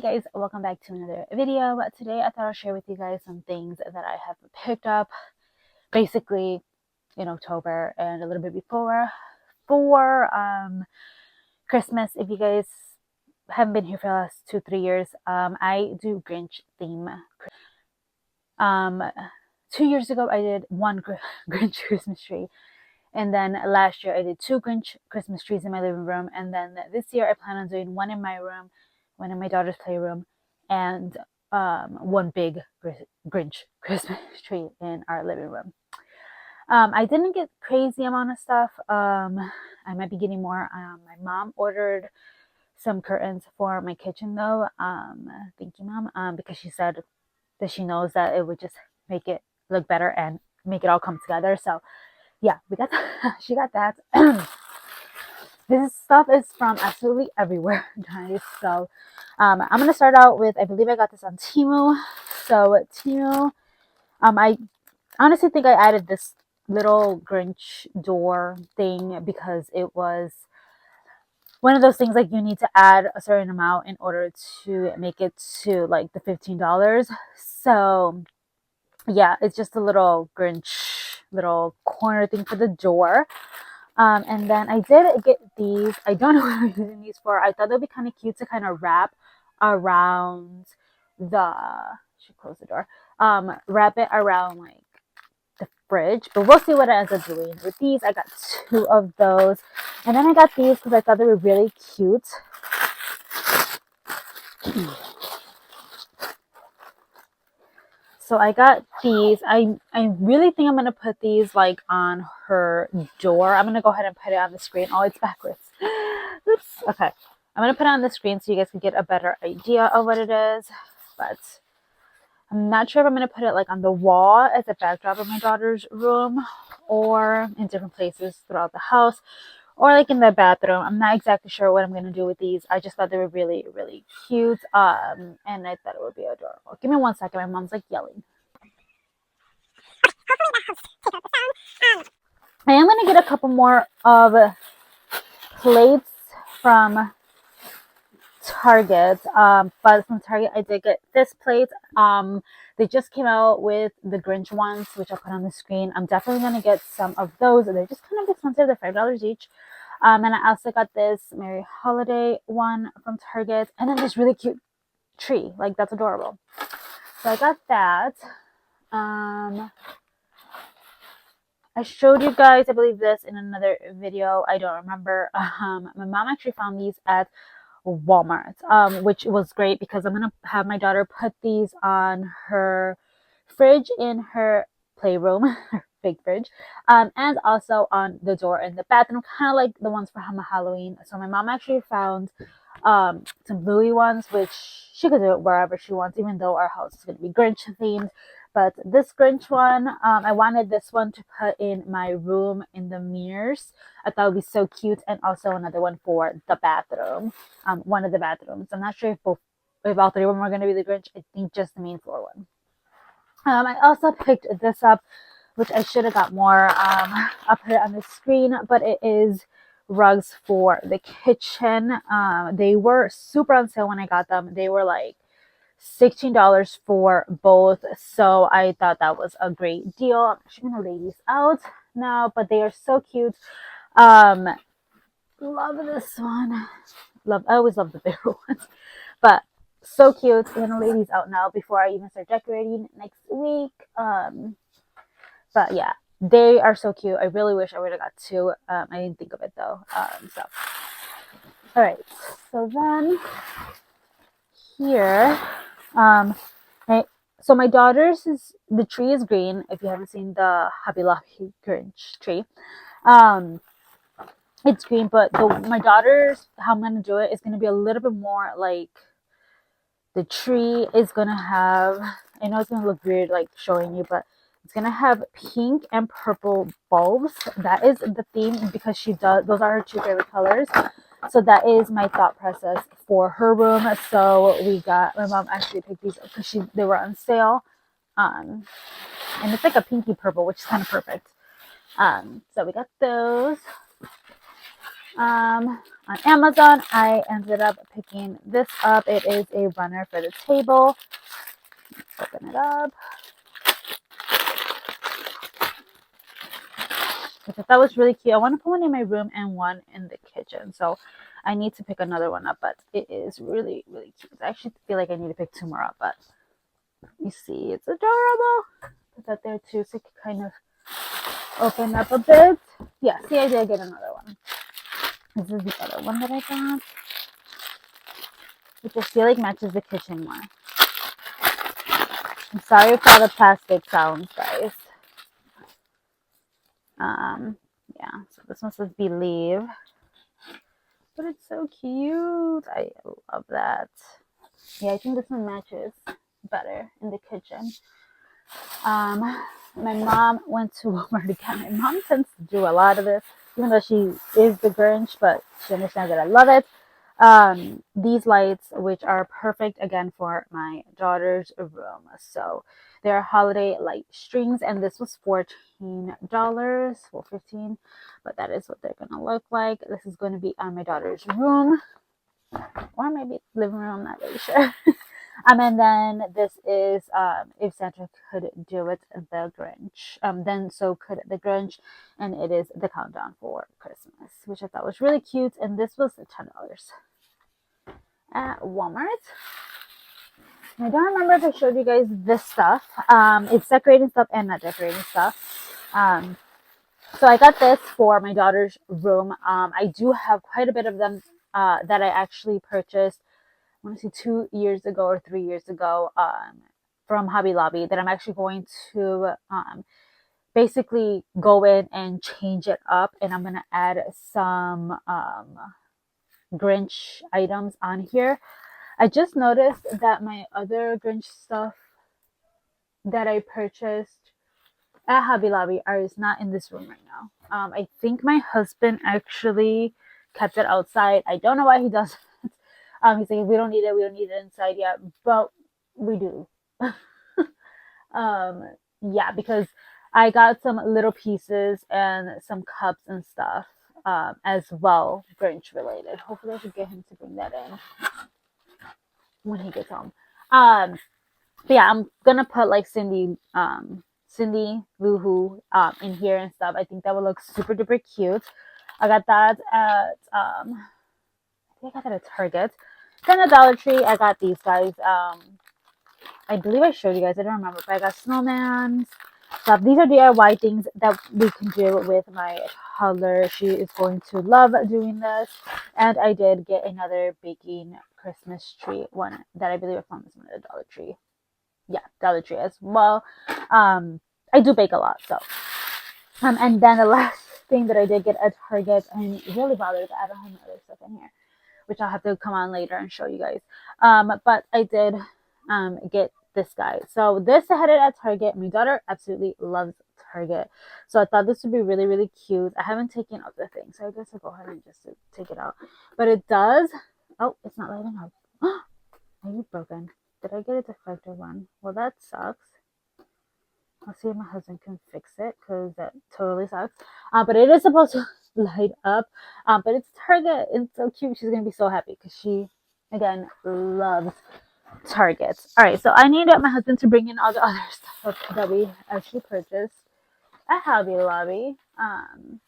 guys, welcome back to another video. Today I thought I'll share with you guys some things that I have picked up basically in October and a little bit before for Christmas. If you guys haven't been here for the last 2-3 years, I do Grinch theme. 2 years ago I did one Grinch Christmas tree, and then last year I did 2 Grinch Christmas trees in my living room, and then this year I plan on doing one in my room, one in my daughter's playroom, and one big Grinch Christmas tree in our living room. I didn't get crazy amount of stuff. I might be getting more. My mom ordered some curtains for my kitchen though. Thank you, Mom. Because she said that she knows that it would just make it look better and make it all come together. So yeah, we got that. She got that. This stuff is from absolutely everywhere, guys. So I'm gonna start out with, I believe I got this on Temu. So Temu, I honestly think I added this little Grinch door thing because it was one of those things like you need to add a certain amount in order to make it to like the $15. So yeah, it's just a little Grinch little corner thing for the door. And then I did get these. I don't know what I'm using these for. I thought they'd be kind of cute to kind of wrap around the, should close the door, wrap it around like the fridge, but we'll see what it ends up doing. With these, I got 2 of those, and then I got these because I thought they were really cute. So I got these. I really think I'm going to put these like on her door. I'm going to go ahead and put it on the screen. Oh, it's backwards. Oops. Okay. I'm going to put it on the screen so you guys can get a better idea of what it is. But I'm not sure if I'm going to put it like on the wall as a backdrop of my daughter's room or in different places throughout the house or like in the bathroom. I'm not exactly sure what I'm going to do with these. I just thought they were really, really cute. And I thought it would be adorable. Give me 1 second. My mom's like yelling. I am going to get a couple more of plates from Target. But from Target, I did get this plate. They just came out with the Grinch ones, which I'll put on the screen. I'm definitely going to get some of those. They're just kind of expensive. They're $5 each. And I also got this Merry Holiday one from Target. And then this really cute tree. Like, that's adorable. So I got that. I showed you guys, I believe, this in another video. I don't remember. My mom actually found these at Walmart, which was great because I'm going to have my daughter put these on her fridge in her playroom, her big fridge, and also on the door in the bathroom, kind of like the ones for Halloween. So my mom actually found some bluey ones, which she could do it wherever she wants, even though our house is going to be Grinch themed. But this Grinch one, I wanted this one to put in my room in the mirrors. I thought it would be so cute. And also another one for the bathroom, one of the bathrooms. I'm not sure if all 3 of them are going to be the Grinch. I think just the main floor one. I also picked this up, which I should have got more. I'll put it on the screen, but it is rugs for the kitchen. They were super on sale when I got them. They were like $16 for both, so I thought that was a great deal. I'm actually gonna lay these out now, but they are so cute. Love this one. I always love the bigger ones, but so cute. I'm gonna lay these out now before I even start decorating next week. But yeah, they are so cute. I really wish I would have got 2. I didn't think of it though. So all right, so then here, so my daughter's the tree is green. If you haven't seen the Hobby Lobby Grinch tree, it's green. But my daughter's, how I'm gonna do it is gonna be a little bit more like the tree is gonna have. I know it's gonna look weird like showing you, but it's gonna have pink and purple bulbs. That is the theme because she does. Those are her 2 favorite colors. So that is my thought process for her room. So my mom actually picked these up because they were on sale. And it's like a pinky purple, which is kind of perfect. So we got those. On Amazon, I ended up picking this up. It is a runner for the table. Let's open it up. Which I thought was really cute. I want to put one in my room and one in the kitchen. So I need to pick another one up, but it is really, really cute. I actually feel like I need to pick 2 more up, but you see, it's adorable. Put that there too, so it can kind of open up a bit. Yeah, see, I did get another one. This is the other one that I got, which I feel like matches the kitchen more. I'm sorry for all the plastic sounds, guys. Yeah, so this one says believe. But it's so cute. I love that. Yeah, I think this one matches better in the kitchen. My mom went to Walmart again. My mom tends to do a lot of this, even though she is the Grinch, but she understands that I love it. These lights, which are perfect again for my daughter's room. So they're holiday light strings, and this was $14, well, 15, but that is what they're gonna look like. This is going to be on my daughter's room, or maybe living room. I'm not really sure. And then this is if Santa could do it, the Grinch. Then so could the Grinch, and it is the countdown for Christmas, which I thought was really cute. And this was $10 at Walmart. I don't remember if I showed you guys this stuff. It's decorating stuff and not decorating stuff. So I got this for my daughter's room. I do have quite a bit of them that I actually purchased, I want to say 2 years ago or 3 years ago, from Hobby Lobby, that I'm actually going to basically go in and change it up, and I'm going to add some Grinch items on here. I just noticed that my other Grinch stuff that I purchased at Hobby Lobby is not in this room right now. I think my husband actually kept it outside. I don't know why he does it. He's like, we don't need it. We don't need it inside yet, but we do. Yeah, because I got some little pieces and some cups and stuff as well, Grinch related. Hopefully I can get him to bring that in when he gets home. But yeah, I'm gonna put like Cindy Lou Who in here and stuff. I think that would look super duper cute. I got that at I think I got that at Target. Then at Dollar Tree, I got these guys. I believe I showed you guys. I don't remember, but I got snowmans. So these are DIY things that we can do with my toddler. She is going to love doing this. And I did get another baking Christmas tree one that I believe I found this one at Dollar Tree. Yeah, Dollar Tree as well. I do bake a lot, so. And then the last thing that I did get at Target, I'm really bothered that I don't have my other stuff in here, which I'll have to come on later and show you guys. But I did get this guy. So this I had it at Target. My daughter absolutely loves Target. So I thought this would be really, really cute. I haven't taken out the thing, so I guess I'll go ahead and just take it out. But it does. Oh, it's not lighting up. Are you broken? Did I get a defective one? Well, that sucks. I'll see if my husband can fix it, because that totally sucks. But it is supposed to light up. But it's Target. It's so cute. She's going to be so happy because she, again, loves Target. All right, so I need my husband to bring in all the other stuff that we actually purchased at Hobby Lobby.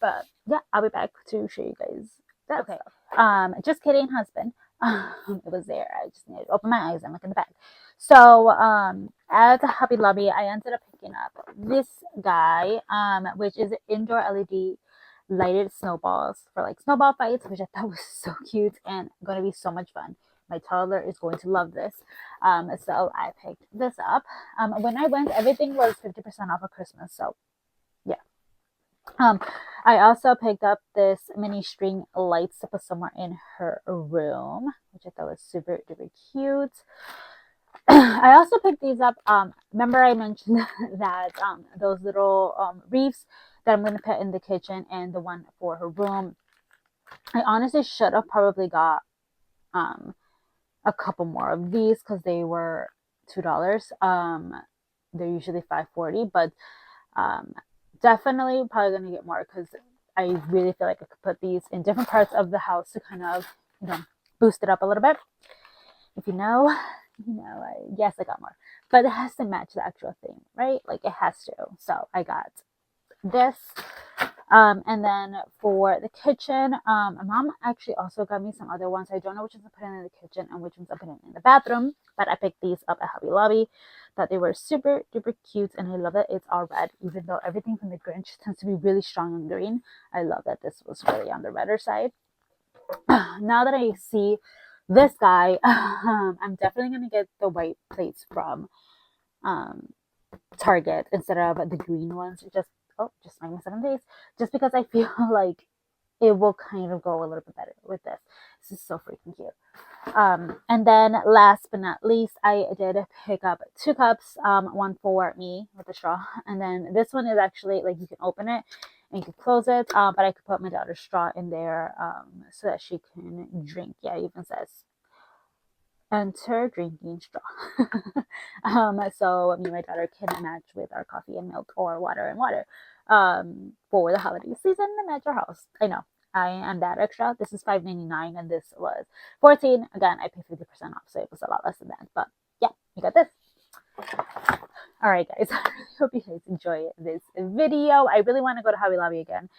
But yeah, I'll be back to show you guys that stuff. Just kidding, husband. It was there. I just needed to open my eyes and look in the bag. So at Hobby Lobby, I ended up picking up this guy, which is indoor LED lighted snowballs for like snowball fights, which I thought was so cute and going to be so much fun. My toddler is going to love this. So I picked this up. When I went, everything was 50% off of Christmas. So yeah. I also picked up this mini string lights to put somewhere in her room, which I thought was super duper cute. I also picked these up. Remember I mentioned that those little wreaths that I'm going to put in the kitchen and the one for her room. I honestly should have probably got a couple more of these because they were $2. They're usually $5.40, but definitely probably gonna get more because I really feel like I could put these in different parts of the house to kind of, boost it up a little bit. If you know, yes, I got more, but it has to match the actual theme, right? Like it has to. So I got this. And then for the kitchen, my mom actually also got me some other ones. I don't know which ones to put in the kitchen and which ones to put in the bathroom, but I picked these up at Hobby Lobby. Thought they were super duper cute, and I love it. It's all red, even though everything from the Grinch tends to be really strong on green. I love that this was really on the redder side. Now that I see this guy, I'm definitely gonna get the white plates from Target instead of the green ones. Just minus 7 days. Just because I feel like it will kind of go a little bit better with this. This is so freaking cute. And then last but not least, I did pick up 2 cups. One for me with a straw, and then this one is actually like you can open it and you can close it. But I could put my daughter's straw in there so that she can drink. Yeah, it even says enter drinking straw. So me and my daughter can match with our coffee and milk or water and water for the holiday season and match our house. I know I am that extra. This is $5.99 and this was $14. Again, I paid 50% off, so it was a lot less than that. But yeah, you got this. All right, guys. I really hope you guys enjoy this video. I really want to go to Hobby Lobby again,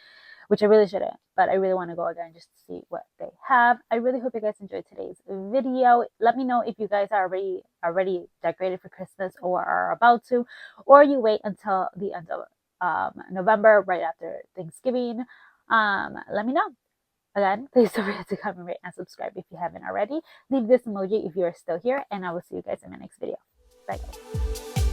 which I really shouldn't, but I really want to go again just to see what they have. I really hope you guys enjoyed today's video. Let me know if you guys are already decorated for Christmas or are about to, or you wait until the end of November, right after Thanksgiving. Let me know. Again, please don't forget to comment, rate, and subscribe if you haven't already. Leave this emoji if you are still here, and I will see you guys in my next video. Bye, guys.